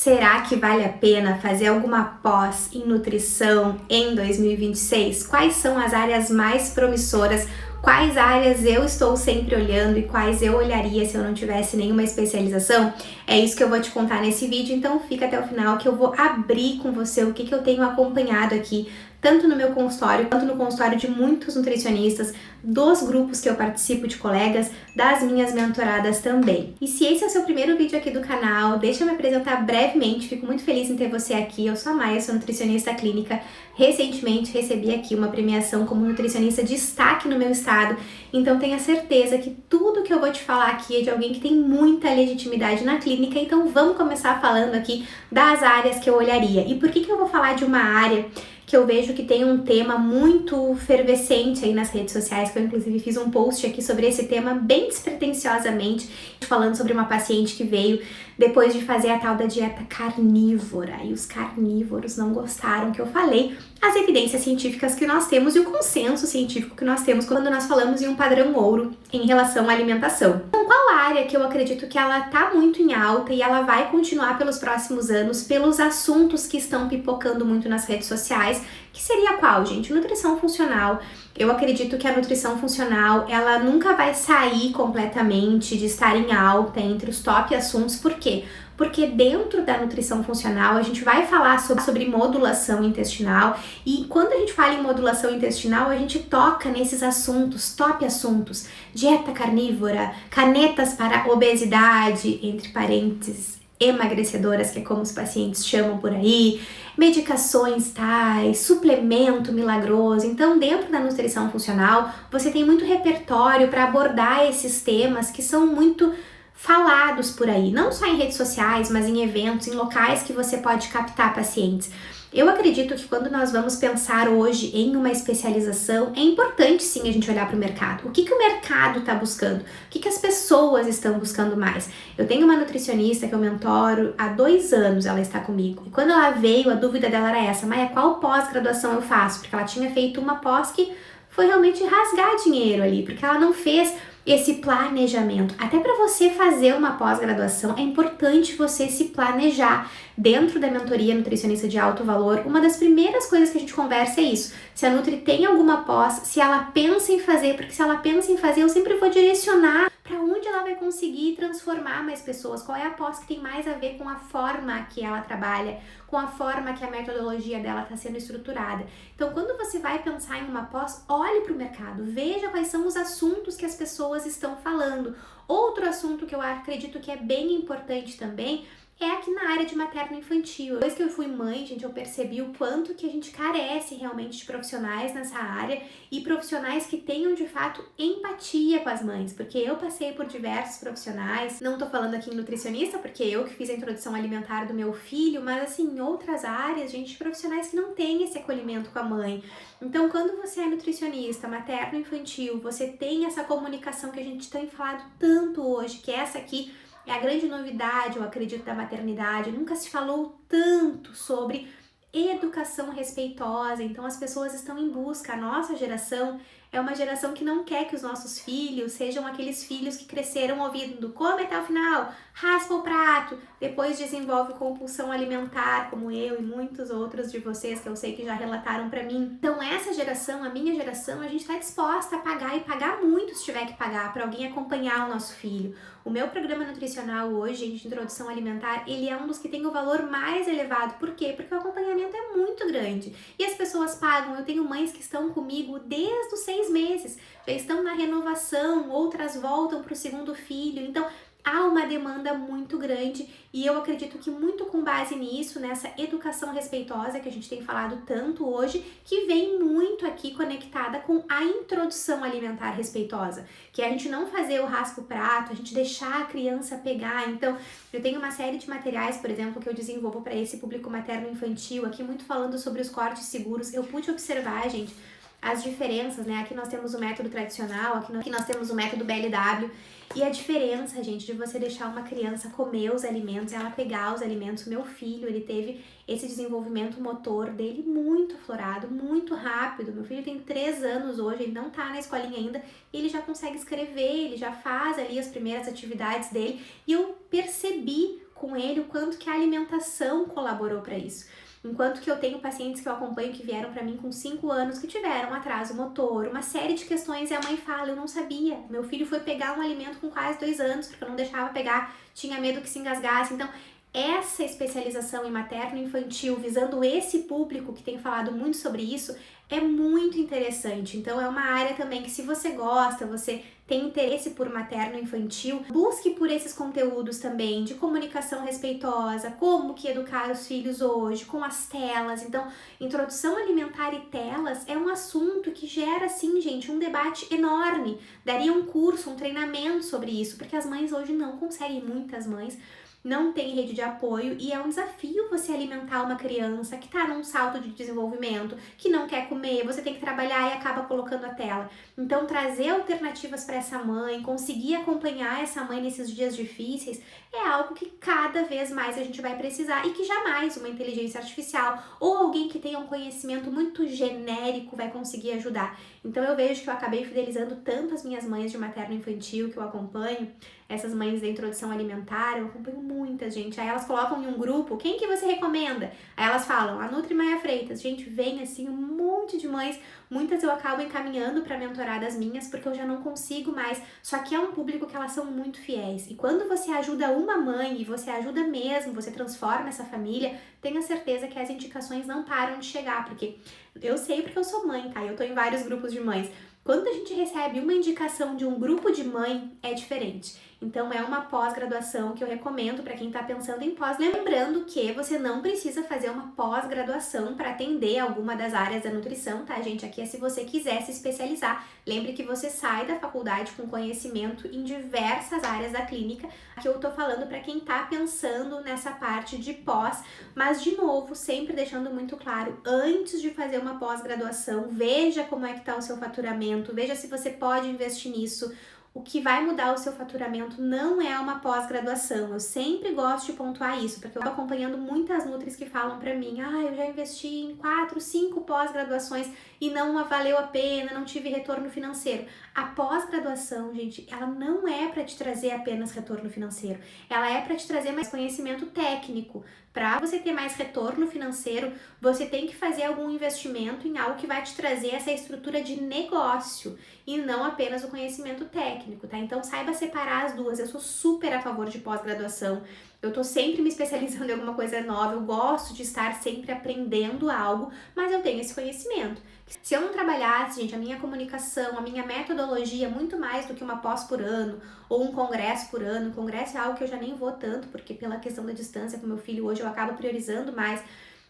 Será que vale a pena fazer alguma pós em nutrição em 2026? Quais são as áreas mais promissoras? Quais áreas eu estou sempre olhando e quais eu olharia se eu não tivesse nenhuma especialização? É isso que eu vou te contar nesse vídeo, então fica até o final que eu vou abrir com você o que eu tenho acompanhado aqui, tanto no meu consultório quanto no consultório de muitos nutricionistas, dos grupos que eu participo de colegas, das minhas mentoradas também. E se esse é o seu primeiro vídeo aqui do canal, deixa eu me apresentar brevemente, fico muito feliz em ter você aqui. Eu sou a Maia, sou nutricionista clínica. Recentemente recebi aqui uma premiação como nutricionista de destaque no meu estado, então tenha certeza que tudo que eu vou te falar aqui é de alguém que tem muita legitimidade na clínica, então vamos começar falando aqui das áreas que eu olharia. E por que eu vou falar de uma área que eu vejo que tem um tema muito fervescente aí nas redes sociais, que eu inclusive fiz um post aqui sobre esse tema bem despretensiosamente, falando sobre uma paciente que veio depois de fazer a tal da dieta carnívora, e os carnívoros não gostaram que eu falei as evidências científicas que nós temos e o consenso científico que nós temos quando nós falamos em um padrão ouro em relação à alimentação. Então, qual área que eu acredito que ela tá muito em alta e ela vai continuar pelos próximos anos pelos assuntos que estão pipocando muito nas redes sociais, que seria qual, gente? Nutrição funcional. Eu acredito que a nutrição funcional, ela nunca vai sair completamente de estar em alta entre os top assuntos. Por quê? Porque dentro da nutrição funcional a gente vai falar sobre modulação intestinal, e quando a gente fala em modulação intestinal a gente toca nesses assuntos, top assuntos, dieta carnívora, canetas para obesidade, entre parênteses, emagrecedoras, que é como os pacientes chamam por aí, medicações tais, suplemento milagroso. Então, dentro da nutrição funcional, você tem muito repertório para abordar esses temas que são muito falados por aí, não só em redes sociais, mas em eventos, em locais que você pode captar pacientes. Eu acredito que quando nós vamos pensar hoje em uma especialização, é importante sim a gente olhar para o mercado. O que o mercado está buscando? O que as pessoas estão buscando mais? Eu tenho uma nutricionista que eu mentoro há 2 anos, ela está comigo. E quando ela veio, a dúvida dela era essa: Maia, qual pós-graduação eu faço? Porque ela tinha feito uma pós que foi realmente rasgar dinheiro ali, porque ela não fez esse planejamento. Até para você fazer uma pós-graduação é importante você se planejar. Dentro da mentoria nutricionista de alto valor, uma das primeiras coisas que a gente conversa é isso: se a Nutri tem alguma pós, se ela pensa em fazer, porque se ela pensa em fazer, eu sempre vou direcionar para onde ela vai conseguir transformar mais pessoas, qual é a pós que tem mais a ver com a forma que ela trabalha, com a forma que a metodologia dela está sendo estruturada. Então, quando você vai pensar em uma pós, olhe para o mercado, veja quais são os assuntos que as pessoas estão falando. Outro assunto que eu acredito que é bem importante também é aqui na área de materno-infantil. Depois que eu fui mãe, gente, eu percebi o quanto que a gente carece realmente de profissionais nessa área e profissionais que tenham, de fato, empatia com as mães, porque eu passei por diversos profissionais, não tô falando aqui em nutricionista, porque eu que fiz a introdução alimentar do meu filho, mas assim, em outras áreas, gente, profissionais que não têm esse acolhimento com a mãe. Então, quando você é nutricionista, materno-infantil, você tem essa comunicação que a gente tem falado tanto hoje, que essa aqui é a grande novidade, eu acredito, da maternidade. Nunca se falou tanto sobre educação respeitosa, então as pessoas estão em busca. A nossa geração é uma geração que não quer que os nossos filhos sejam aqueles filhos que cresceram ouvindo come até o final, raspa o prato, depois desenvolve compulsão alimentar, como eu e muitos outros de vocês que eu sei que já relataram pra mim. Então essa geração, a minha geração, a gente tá disposta a pagar e pagar muito se tiver que pagar para alguém acompanhar o nosso filho. O meu programa nutricional hoje, gente, de introdução alimentar, ele é um dos que tem o valor mais elevado. Por quê? Porque o acompanhamento é muito grande. E as pessoas pagam. Eu tenho mães que estão comigo desde os 6 meses, já estão na renovação, outras voltam para o 2º filho. Então, há uma demanda muito grande e eu acredito que muito com base nisso, nessa educação respeitosa que a gente tem falado tanto hoje, que vem muito aqui conectada com a introdução alimentar respeitosa, que é a gente não fazer o raspa o prato, a gente deixar a criança pegar. Então, eu tenho uma série de materiais, por exemplo, que eu desenvolvo para esse público materno-infantil, aqui muito falando sobre os cortes seguros. Eu pude observar, gente, as diferenças, né? Aqui nós temos o método tradicional, aqui nós temos o método BLW, e a diferença, gente, de você deixar uma criança comer os alimentos, ela pegar os alimentos. O meu filho, ele teve esse desenvolvimento motor dele muito aflorado, muito rápido. Meu filho tem 3 anos hoje, ele não tá na escolinha ainda, ele já consegue escrever, ele já faz ali as primeiras atividades dele, e eu percebi com ele o quanto que a alimentação colaborou para isso. Enquanto que eu tenho pacientes que eu acompanho que vieram para mim com 5 anos, que tiveram atraso motor, uma série de questões, e a mãe fala, eu não sabia, meu filho foi pegar um alimento com quase 2 anos, porque eu não deixava pegar, tinha medo que se engasgasse. Então, essa especialização em materno-infantil, visando esse público que tem falado muito sobre isso, é muito interessante. Então é uma área também que, se você gosta, você tem interesse por materno-infantil, busque por esses conteúdos também de comunicação respeitosa, como que educar os filhos hoje, com as telas. Então, introdução alimentar e telas é um assunto que gera, sim, gente, um debate enorme. Daria um curso, um treinamento sobre isso, porque as mães hoje não conseguem, muitas mães, não tem rede de apoio, e é um desafio você alimentar uma criança que tá num salto de desenvolvimento, que não quer comer, você tem que trabalhar e acaba colocando a tela. Então, trazer alternativas para essa mãe, conseguir acompanhar essa mãe nesses dias difíceis, é algo que cada vez mais a gente vai precisar, e que jamais uma inteligência artificial ou alguém que tenha um conhecimento muito genérico vai conseguir ajudar. Então, eu vejo que eu acabei fidelizando tanto as minhas mães de materno-infantil que eu acompanho, essas mães da introdução alimentar, eu acompanho muita gente. Aí elas colocam em um grupo, quem que você recomenda? Aí elas falam, a Nutri Maia Freitas. Gente, vem assim um monte de mães, muitas eu acabo encaminhando para mentoradas minhas, porque eu já não consigo mais. Só que é um público que elas são muito fiéis. E quando você ajuda uma mãe, e você ajuda mesmo, você transforma essa família, tenha certeza que as indicações não param de chegar, porque eu sei, porque eu sou mãe, tá? Eu tô em vários grupos de mães. Quando a gente recebe uma indicação de um grupo de mãe, é diferente. Então, é uma pós-graduação que eu recomendo para quem está pensando em pós. Lembrando que você não precisa fazer uma pós-graduação para atender alguma das áreas da nutrição, tá, gente? Aqui é se você quiser se especializar. Lembre que você sai da faculdade com conhecimento em diversas áreas da clínica. Aqui eu tô falando para quem tá pensando nessa parte de pós, mas, de novo, sempre deixando muito claro, antes de fazer uma pós-graduação, veja como é que tá o seu faturamento, veja se você pode investir nisso. O que vai mudar o seu faturamento não é uma pós-graduação. Eu sempre gosto de pontuar isso, porque eu tô acompanhando muitas nutris que falam pra mim, eu já investi em 4, 5 pós-graduações e não valeu a pena, não tive retorno financeiro. A pós-graduação, gente, ela não é para te trazer apenas retorno financeiro, ela é para te trazer mais conhecimento técnico. Para você ter mais retorno financeiro, você tem que fazer algum investimento em algo que vai te trazer essa estrutura de negócio e não apenas o conhecimento técnico, tá? Então, saiba separar as duas. Eu sou super a favor de pós-graduação. Eu tô sempre me especializando em alguma coisa nova, eu gosto de estar sempre aprendendo algo, mas eu tenho esse conhecimento. Se eu não trabalhasse, gente, a minha comunicação, a minha metodologia, muito mais do que uma pós por ano ou um congresso por ano, congresso é algo que eu já nem vou tanto, porque pela questão da distância com meu filho hoje eu acabo priorizando mais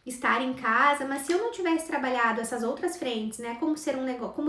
estar em casa, mas se eu não tivesse trabalhado essas outras frentes, né, como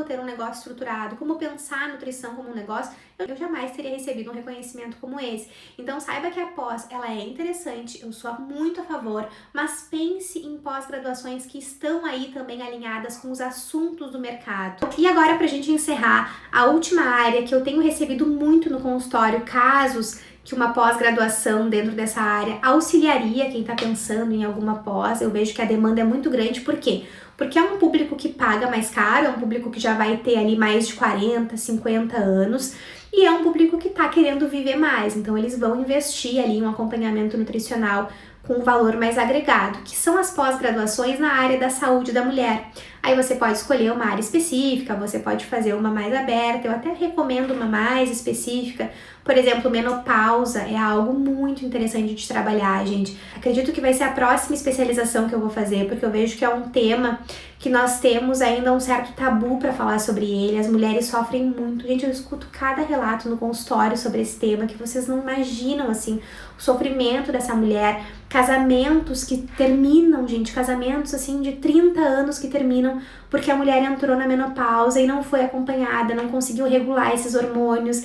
ter um negócio estruturado, como pensar a nutrição como um negócio, eu jamais teria recebido um reconhecimento como esse. Então, saiba que a pós, ela é interessante, eu sou muito a favor, mas pense em pós-graduações que estão aí também alinhadas com os assuntos do mercado. E agora, pra gente encerrar, a última área que eu tenho recebido muito no consultório, casos que uma pós-graduação dentro dessa área auxiliaria quem está pensando em alguma pós. Eu vejo que a demanda é muito grande. Por quê? Porque é um público que paga mais caro, é um público que já vai ter ali mais de 40, 50 anos, e é um público que está querendo viver mais. Então, eles vão investir ali em um acompanhamento nutricional com um valor mais agregado, que são as pós-graduações na área da saúde da mulher. Aí você pode escolher uma área específica, você pode fazer uma mais aberta, eu até recomendo uma mais específica. Por exemplo, menopausa é algo muito interessante de trabalhar, gente. Acredito que vai ser a próxima especialização que eu vou fazer, porque eu vejo que é um tema que nós temos ainda um certo tabu para falar sobre ele. As mulheres sofrem muito. Gente, eu escuto cada relato no consultório sobre esse tema que vocês não imaginam, assim, o sofrimento dessa mulher. Casamentos que terminam, gente, casamentos, assim, de 30 anos que terminam porque a mulher entrou na menopausa e não foi acompanhada, não conseguiu regular esses hormônios.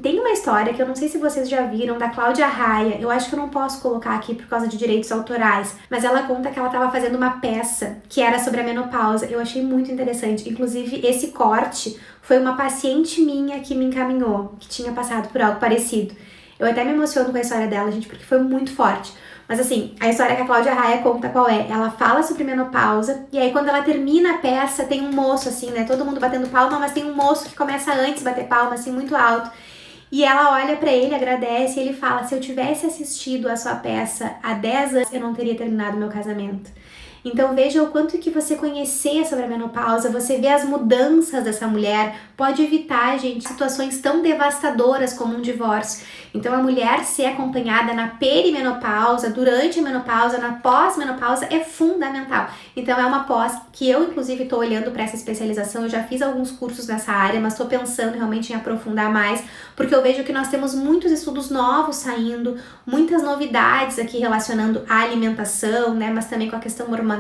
Tem uma história que eu não sei se vocês já viram, da Cláudia Raia, eu acho que eu não posso colocar aqui por causa de direitos autorais, mas ela conta que ela estava fazendo uma peça que era sobre a menopausa. Eu achei muito interessante, inclusive esse corte foi uma paciente minha que me encaminhou, que tinha passado por algo parecido. Eu até me emociono com a história dela, gente, porque foi muito forte. Mas assim, a história que a Cláudia Raia conta qual é? Ela fala sobre menopausa, e aí quando ela termina a peça, tem um moço assim, né? Todo mundo batendo palma, mas tem um moço que começa antes de bater palma, assim, muito alto. E ela olha pra ele, agradece e ele fala: se eu tivesse assistido a sua peça há 10 anos, eu não teria terminado meu casamento. Então veja o quanto que você conhecer sobre a menopausa, você ver as mudanças dessa mulher, pode evitar, gente, situações tão devastadoras como um divórcio. Então a mulher ser acompanhada na perimenopausa, durante a menopausa, na pós-menopausa é fundamental. Então é uma pós que eu inclusive estou olhando para essa especialização, eu já fiz alguns cursos nessa área, mas estou pensando realmente em aprofundar mais, porque eu vejo que nós temos muitos estudos novos saindo, muitas novidades aqui relacionando a alimentação, né, mas também com a questão hormonal,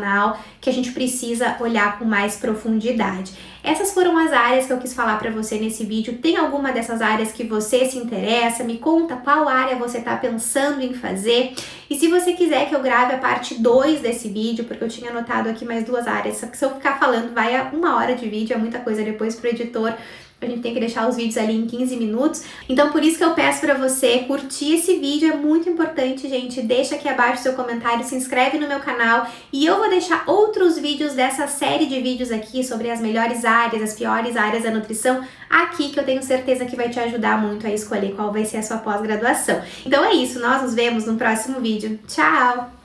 que a gente precisa olhar com mais profundidade. Essas foram as áreas que eu quis falar para você nesse vídeo. Tem alguma dessas áreas que você se interessa? Me conta qual área você está pensando em fazer. E se você quiser que eu grave a parte 2 desse vídeo, porque eu tinha anotado aqui mais 2 áreas, só que se eu ficar falando vai a 1 hora de vídeo, é muita coisa depois pro editor. A gente tem que deixar os vídeos ali em 15 minutos. Então, por isso que eu peço pra você curtir esse vídeo. É muito importante, gente. Deixa aqui abaixo seu comentário, se inscreve no meu canal. E eu vou deixar outros vídeos dessa série de vídeos aqui sobre as melhores áreas, as piores áreas da nutrição aqui, que eu tenho certeza que vai te ajudar muito a escolher qual vai ser a sua pós-graduação. Então é isso. Nós nos vemos no próximo vídeo. Tchau!